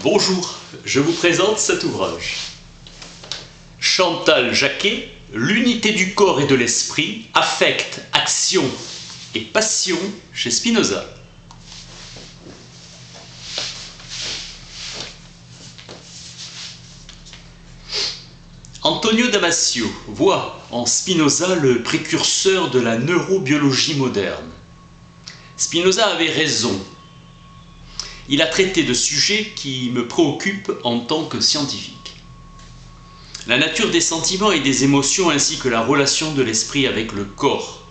Bonjour, je vous présente cet ouvrage. Chantal Jacquet, L'unité du corps et de l'esprit, affect, action et passion chez Spinoza. Antonio Damasio voit en Spinoza le précurseur de la neurobiologie moderne. Spinoza avait raison. Il a traité de sujets qui me préoccupent en tant que scientifique. La nature des sentiments et des émotions ainsi que la relation de l'esprit avec le corps.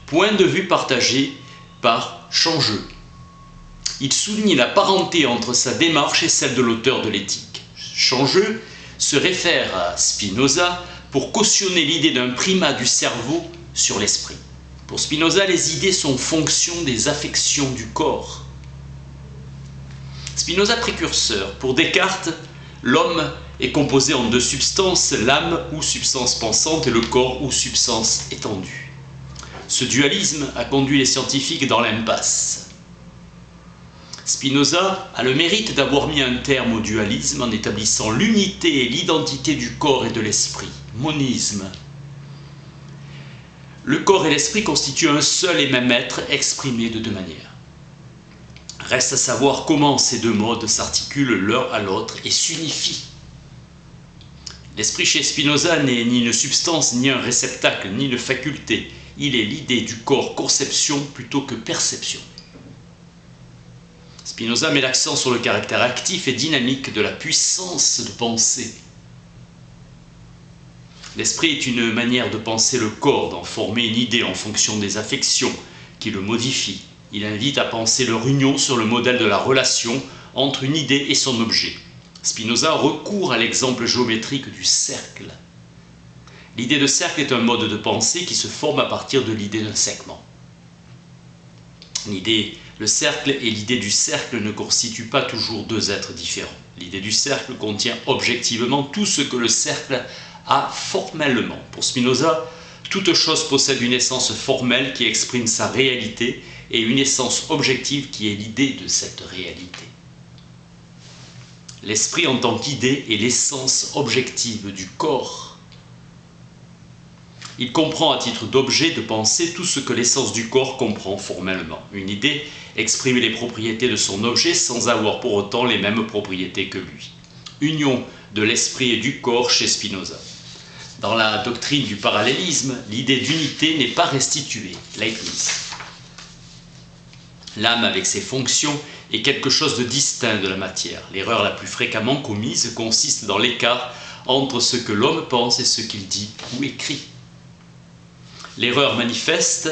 Point de vue partagé par Changeux. Il souligne la parenté entre sa démarche et celle de l'auteur de l'éthique. Changeux se réfère à Spinoza pour cautionner l'idée d'un primat du cerveau sur l'esprit. Pour Spinoza, les idées sont fonction des affections du corps. Spinoza précurseur. Pour Descartes, l'homme est composé en deux substances, l'âme ou substance pensante et le corps ou substance étendue. Ce dualisme a conduit les scientifiques dans l'impasse. Spinoza a le mérite d'avoir mis un terme au dualisme en établissant l'unité et l'identité du corps et de l'esprit, monisme. Le corps et l'esprit constituent un seul et même être exprimé de deux manières. Reste à savoir comment ces deux modes s'articulent l'un à l'autre et s'unifient. L'esprit chez Spinoza n'est ni une substance, ni un réceptacle, ni une faculté. Il est l'idée du corps conception plutôt que perception. Spinoza met l'accent sur le caractère actif et dynamique de la puissance de penser. L'esprit est une manière de penser le corps, d'en former une idée en fonction des affections qui le modifient. Il invite à penser leur union sur le modèle de la relation entre une idée et son objet. Spinoza recourt à l'exemple géométrique du cercle. L'idée de cercle est un mode de pensée qui se forme à partir de l'idée d'un segment. Le cercle et l'idée du cercle ne constituent pas toujours deux êtres différents. L'idée du cercle contient objectivement tout ce que le cercle a formellement. Pour Spinoza, toute chose possède une essence formelle qui exprime sa réalité et une essence objective qui est l'idée de cette réalité. L'esprit en tant qu'idée est l'essence objective du corps. Il comprend à titre d'objet de pensée tout ce que l'essence du corps comprend formellement. Une idée exprime les propriétés de son objet sans avoir pour autant les mêmes propriétés que lui. Union de l'esprit et du corps chez Spinoza. Dans la doctrine du parallélisme, l'idée d'unité n'est pas restituée, Leibniz. L'âme avec ses fonctions est quelque chose de distinct de la matière. L'erreur la plus fréquemment commise consiste dans l'écart entre ce que l'homme pense et ce qu'il dit ou écrit. L'erreur manifeste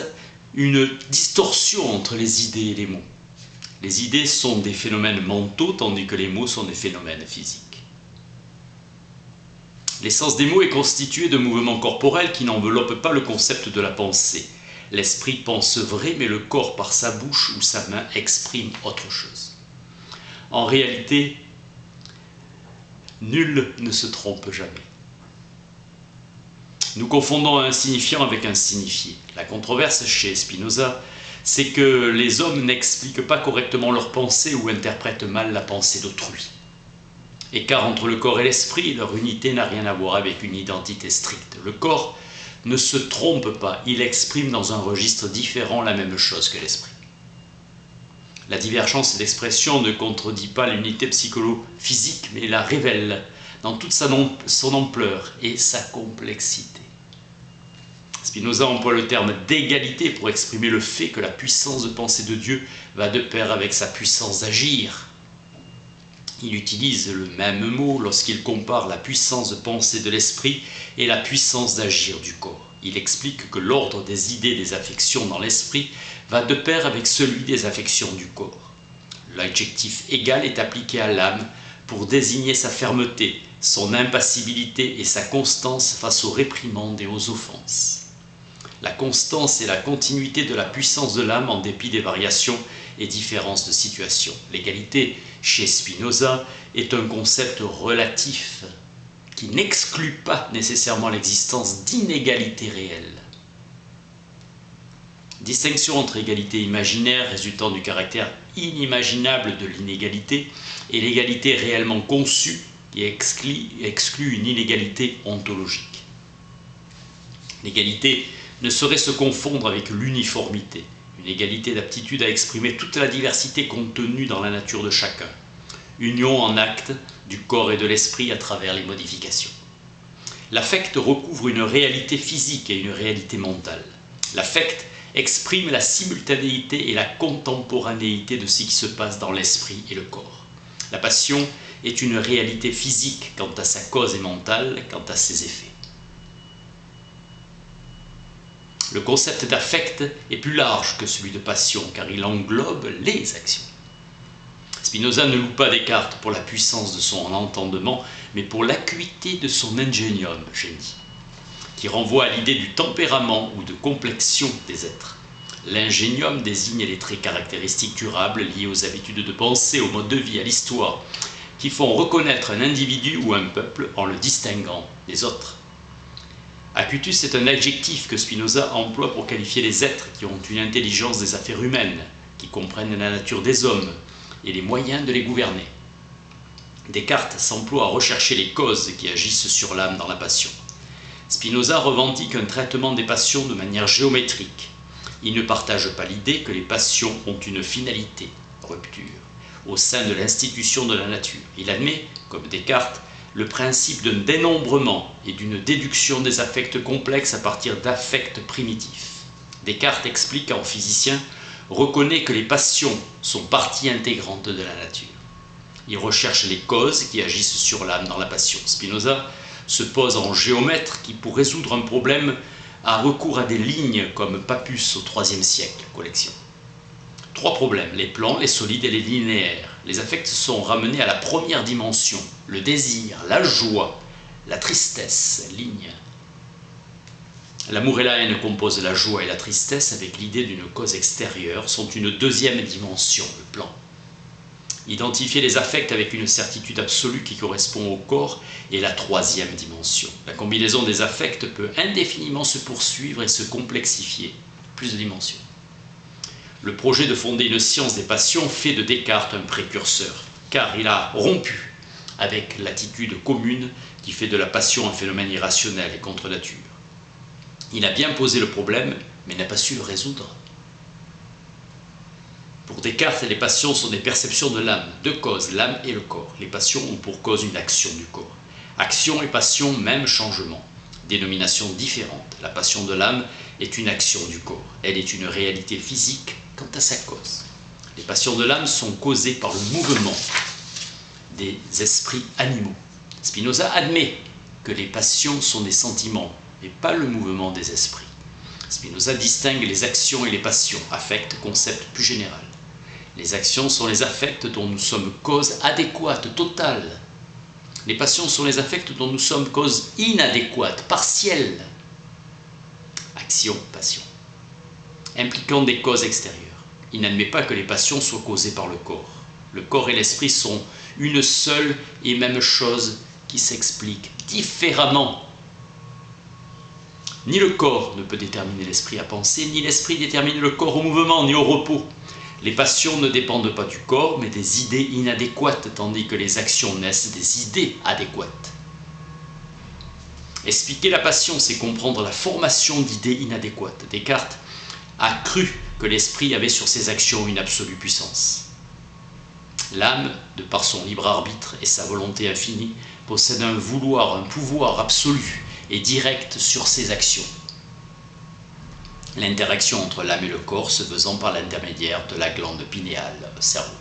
une distorsion entre les idées et les mots. Les idées sont des phénomènes mentaux tandis que les mots sont des phénomènes physiques. L'essence des mots est constituée de mouvements corporels qui n'enveloppent pas le concept de la pensée. L'esprit pense vrai, mais le corps, par sa bouche ou sa main, exprime autre chose. En réalité, nul ne se trompe jamais. Nous confondons un signifiant avec un signifié. La controverse chez Spinoza, c'est que les hommes n'expliquent pas correctement leur pensée ou interprètent mal la pensée d'autrui. Écart entre le corps et l'esprit, leur unité n'a rien à voir avec une identité stricte. Le corps ne se trompe pas, il exprime dans un registre différent la même chose que l'esprit. La divergence d'expression ne contredit pas l'unité psycholo-physique, mais la révèle dans toute son ampleur et sa complexité. Spinoza emploie le terme d'égalité pour exprimer le fait que la puissance de pensée de Dieu va de pair avec sa puissance d'agir. Il utilise le même mot lorsqu'il compare la puissance de pensée de l'esprit et la puissance d'agir du corps. Il explique que l'ordre des idées et des affections dans l'esprit va de pair avec celui des affections du corps. L'adjectif égal est appliqué à l'âme pour désigner sa fermeté, son impassibilité et sa constance face aux réprimandes et aux offenses. La constance est la continuité de la puissance de l'âme en dépit des variations et différences de situation. L'égalité, chez Spinoza, est un concept relatif qui n'exclut pas nécessairement l'existence d'inégalités réelles. Distinction entre égalité imaginaire résultant du caractère inimaginable de l'inégalité et l'égalité réellement conçue qui exclut une inégalité ontologique. L'égalité ne saurait se confondre avec l'uniformité, une égalité d'aptitude à exprimer toute la diversité contenue dans la nature de chacun, union en acte du corps et de l'esprit à travers les modifications. L'affect recouvre une réalité physique et une réalité mentale. L'affect exprime la simultanéité et la contemporanéité de ce qui se passe dans l'esprit et le corps. La passion est une réalité physique quant à sa cause et mentale quant à ses effets. Le concept d'affect est plus large que celui de passion car il englobe les actions. Spinoza ne loue pas Descartes pour la puissance de son entendement, mais pour l'acuité de son ingénium, génie, qui renvoie à l'idée du tempérament ou de complexion des êtres. L'ingénium désigne les traits caractéristiques durables liés aux habitudes de pensée, au mode de vie, à l'histoire, qui font reconnaître un individu ou un peuple en le distinguant des autres. Acutus est un adjectif que Spinoza emploie pour qualifier les êtres qui ont une intelligence des affaires humaines, qui comprennent la nature des hommes et les moyens de les gouverner. Descartes s'emploie à rechercher les causes qui agissent sur l'âme dans la passion. Spinoza revendique un traitement des passions de manière géométrique. Il ne partage pas l'idée que les passions ont une finalité, rupture, au sein de l'institution de la nature. Il admet, comme Descartes, le principe d'un dénombrement et d'une déduction des affects complexes à partir d'affects primitifs. Descartes explique en physicien, reconnaît que les passions sont partie intégrante de la nature. Il recherche les causes qui agissent sur l'âme dans la passion. Spinoza se pose en géomètre qui, pour résoudre un problème, a recours à des lignes comme Pappus au IIIe siècle, collection. 3 problèmes, les plans, les solides et les linéaires. Les affects sont ramenés à la première dimension, le désir, la joie, la tristesse, ligne. L'amour et la haine composent la joie et la tristesse avec l'idée d'une cause extérieure, sont une deuxième dimension, le plan. Identifier les affects avec une certitude absolue qui correspond au corps est la 3e dimension. La combinaison des affects peut indéfiniment se poursuivre et se complexifier, plus de dimensions. Le projet de fonder une science des passions fait de Descartes un précurseur, car il a rompu avec l'attitude commune qui fait de la passion un phénomène irrationnel et contre nature. Il a bien posé le problème, mais n'a pas su le résoudre. Pour Descartes, les passions sont des perceptions de l'âme, 2 causes, l'âme et le corps. Les passions ont pour cause une action du corps. Action et passion, même changement, dénomination différente. La passion de l'âme est une action du corps. Elle est une réalité physique quant à sa cause. Les passions de l'âme sont causées par le mouvement des esprits animaux. Spinoza admet que les passions sont des sentiments, mais pas le mouvement des esprits. Spinoza distingue les actions et les passions, affect, concept plus général. Les actions sont les affects dont nous sommes cause adéquate, totale. Les passions sont les affects dont nous sommes cause inadéquate, partielle. Action, passion. Impliquant des causes extérieures. Il n'admet pas que les passions soient causées par le corps. Le corps et l'esprit sont une seule et même chose qui s'explique différemment. Ni le corps ne peut déterminer l'esprit à penser, ni l'esprit détermine le corps au mouvement, ni au repos. Les passions ne dépendent pas du corps, mais des idées inadéquates, tandis que les actions naissent des idées adéquates. Expliquer la passion, c'est comprendre la formation d'idées inadéquates. Descartes a cru que l'esprit avait sur ses actions une absolue puissance. L'âme, de par son libre arbitre et sa volonté infinie, possède un vouloir, un pouvoir absolu et direct sur ses actions. L'interaction entre l'âme et le corps se faisant par l'intermédiaire de la glande pinéale, cerveau.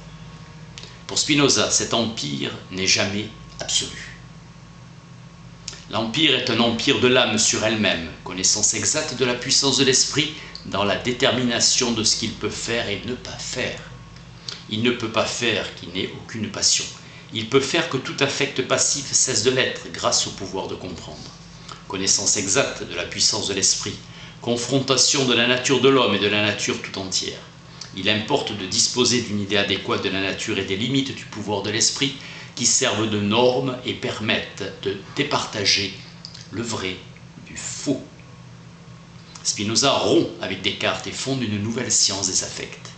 Pour Spinoza, cet empire n'est jamais absolu. L'empire est un empire de l'âme sur elle-même, connaissance exacte de la puissance de l'esprit dans la détermination de ce qu'il peut faire et ne pas faire. Il ne peut pas faire qu'il n'ait aucune passion. Il peut faire que tout affect passif cesse de l'être grâce au pouvoir de comprendre. Connaissance exacte de la puissance de l'esprit, confrontation de la nature de l'homme et de la nature tout entière. Il importe de disposer d'une idée adéquate de la nature et des limites du pouvoir de l'esprit qui servent de normes et permettent de départager le vrai du faux. Spinoza rompt avec Descartes et fonde une nouvelle science des affects.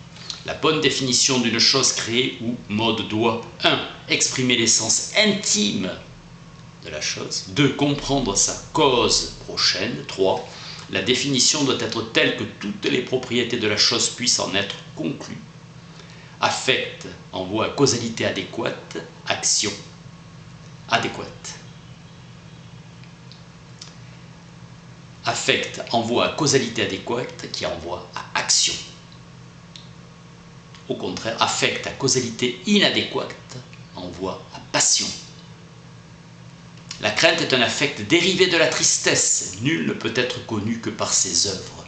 La bonne définition d'une chose créée ou mode doit 1. Exprimer l'essence intime de la chose, 2. Comprendre sa cause prochaine, 3. La définition doit être telle que toutes les propriétés de la chose puissent en être conclues. Affect envoie à causalité adéquate, action adéquate. Affect envoie à causalité adéquate qui envoie à action. Au contraire, affect à causalité inadéquate envoie à passion. La crainte est un affect dérivé de la tristesse. Nul ne peut être connu que par ses œuvres.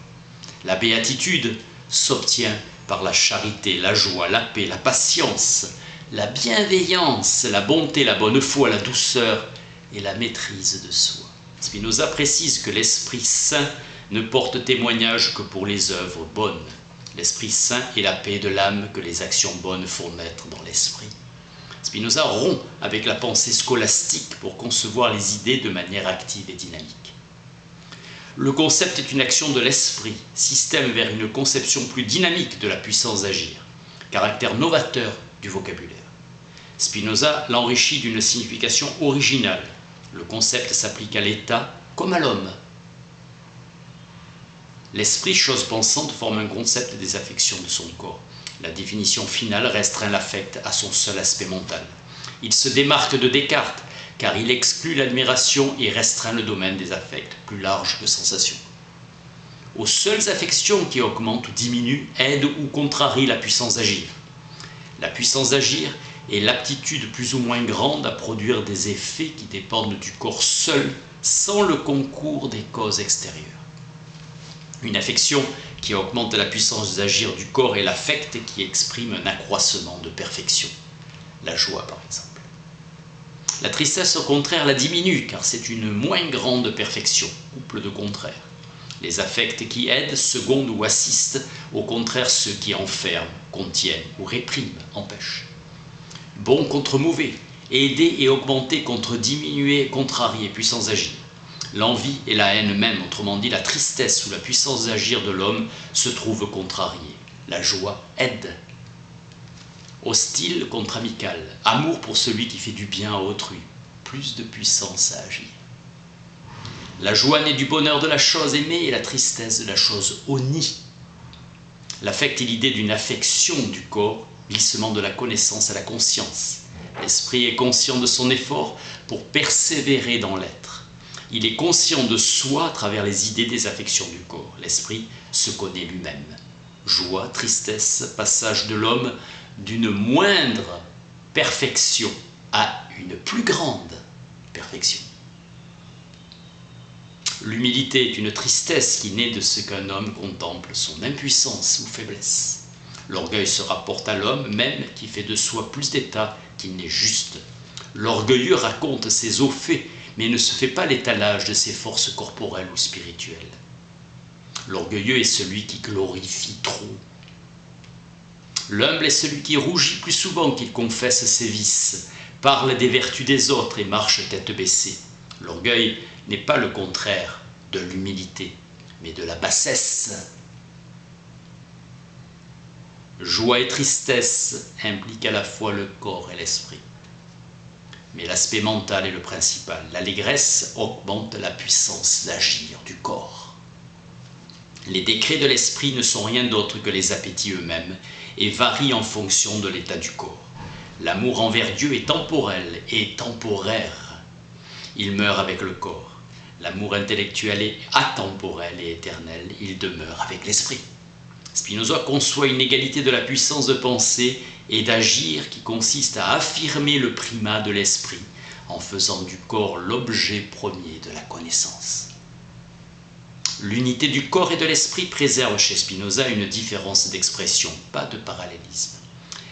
La béatitude s'obtient par la charité, la joie, la paix, la patience, la bienveillance, la bonté, la bonne foi, la douceur et la maîtrise de soi. Spinoza précise que l'Esprit Saint ne porte témoignage que pour les œuvres bonnes. L'Esprit Saint est la paix de l'âme que les actions bonnes font naître dans l'esprit. Spinoza rompt avec la pensée scolastique pour concevoir les idées de manière active et dynamique. Le concept est une action de l'esprit, système vers une conception plus dynamique de la puissance d'agir, caractère novateur du vocabulaire. Spinoza l'enrichit d'une signification originale. Le concept s'applique à l'État comme à l'homme. L'esprit, chose pensante, forme un concept des affections de son corps. La définition finale restreint l'affect à son seul aspect mental. Il se démarque de Descartes, car il exclut l'admiration et restreint le domaine des affects, plus large que sensation. Aux seules affections qui augmentent ou diminuent, aident ou contrarient la puissance d'agir. La puissance d'agir est l'aptitude plus ou moins grande à produire des effets qui dépendent du corps seul, sans le concours des causes extérieures. Une affection qui augmente la puissance d'agir du corps est l'affect qui exprime un accroissement de perfection. La joie, par exemple. La tristesse, au contraire, la diminue, car c'est une moins grande perfection, couple de contraires. Les affects qui aident, secondent ou assistent, au contraire ceux qui enferment, contiennent ou répriment, empêchent. Bon contre mauvais, aider et augmenter contre diminuer, contrarier, puissance d'agir. L'envie et la haine même, autrement dit la tristesse ou la puissance d'agir de l'homme, se trouvent contrariées. La joie aide. Hostile contre amical, amour pour celui qui fait du bien à autrui, plus de puissance à agir. La joie naît du bonheur de la chose aimée et la tristesse de la chose honnie. L'affect est l'idée d'une affection du corps, glissement de la connaissance à la conscience. L'esprit est conscient de son effort pour persévérer dans l'être. Il est conscient de soi à travers les idées des affections du corps. L'esprit se connaît lui-même. Joie, tristesse, passage de l'homme d'une moindre perfection à une plus grande perfection. L'humilité est une tristesse qui naît de ce qu'un homme contemple son impuissance ou faiblesse. L'orgueil se rapporte à l'homme même qui fait de soi plus d'état qu'il n'est juste. L'orgueilleux raconte ses hauts faits, mais ne se fait pas l'étalage de ses forces corporelles ou spirituelles. L'orgueilleux est celui qui glorifie trop. L'humble est celui qui rougit plus souvent qu'il confesse ses vices, parle des vertus des autres et marche tête baissée. L'orgueil n'est pas le contraire de l'humilité, mais de la bassesse. Joie et tristesse impliquent à la fois le corps et l'esprit. Mais l'aspect mental est le principal. L'allégresse augmente la puissance d'agir du corps. Les décrets de l'esprit ne sont rien d'autre que les appétits eux-mêmes et varient en fonction de l'état du corps. L'amour envers Dieu est temporel et temporaire. Il meurt avec le corps. L'amour intellectuel est atemporel et éternel. Il demeure avec l'esprit. Spinoza conçoit une égalité de la puissance de penser et d'agir qui consiste à affirmer le primat de l'esprit en faisant du corps l'objet premier de la connaissance. L'unité du corps et de l'esprit préserve chez Spinoza une différence d'expression, pas de parallélisme.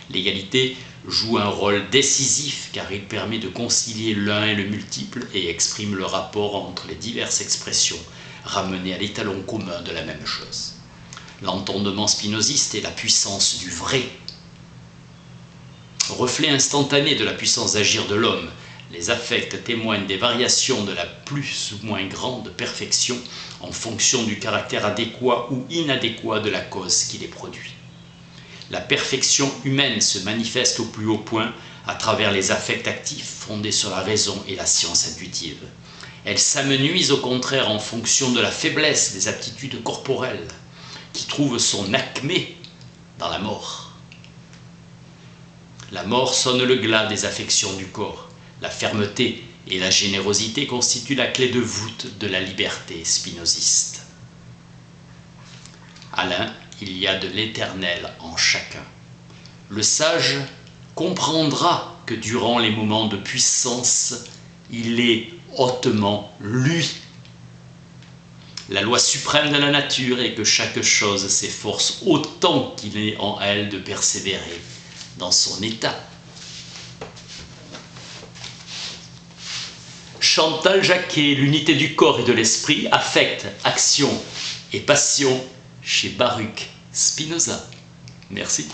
L'égalité joue un rôle décisif car il permet de concilier l'un et le multiple et exprime le rapport entre les diverses expressions ramenées à l'étalon commun de la même chose. L'entendement spinoziste est la puissance du vrai. Reflet instantané de la puissance d'agir de l'homme, Les affects témoignent des variations de la plus ou moins grande perfection en fonction du caractère adéquat ou inadéquat de la cause qui les produit. La perfection humaine se manifeste au plus haut point à travers les affects actifs fondés sur la raison et la science intuitive. Elle s'amenuise au contraire en fonction de la faiblesse des aptitudes corporelles, qui trouve son acmé dans la mort. La mort sonne le glas des affections du corps. La fermeté et la générosité constituent la clé de voûte de la liberté spinoziste. Alain, il y a de l'éternel en chacun. Le sage comprendra que durant les moments de puissance, il est hautement lui. La loi suprême de la nature est que chaque chose s'efforce autant qu'il est en elle de persévérer dans son état. Chantal Jacquet, l'unité du corps et de l'esprit, affect, action et passion chez Baruch Spinoza. Merci.